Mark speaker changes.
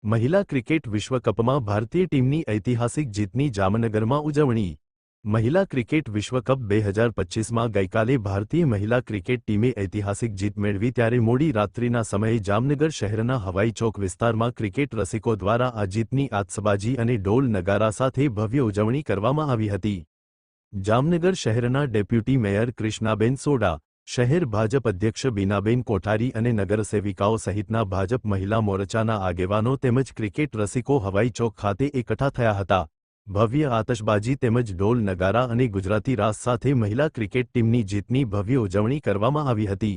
Speaker 1: મહિલા ક્રિકેટ વિશ્વકપમાં ભારતીય ટીમની ઐતિહાસિક જીતની જામનગરમાં ઉજવણી. મહિલા ક્રિકેટ વિશ્વકપ 2025માં ગઈકાલે ભારતીય મહિલા ક્રિકેટ ટીમે ઐતિહાસિક જીત મેળવી ત્યારે મોડી રાત્રિના સમયે જામનગર શહેરના હવાઈ ચોક વિસ્તારમાં ક્રિકેટ રસિકો દ્વારા આ જીતની આતશબાજી અને ઢોલ નગારા સાથે ભવ્ય ઉજવણી કરવામાં આવી હતી. જામનગર શહેરના ડેપ્યુટી મેયર કૃષ્ણાબેન સોડા, શહેર ભાજપ અધ્યક્ષ બીનાબેન કોઠારી અને નગરસેવિકાઓ સહિતના ભાજપ મહિલા મોરચાના આગેવાનો તેમજ ક્રિકેટ રસિકો હવાઈ ચોક ખાતે એકઠા થયા હતા. ભવ્ય આતશબાજી તેમજ ઢોલ નગારા અને ગુજરાતી રાસ સાથે મહિલા ક્રિકેટ ટીમની જીતની ભવ્ય ઉજવણી કરવામાં આવી હતી.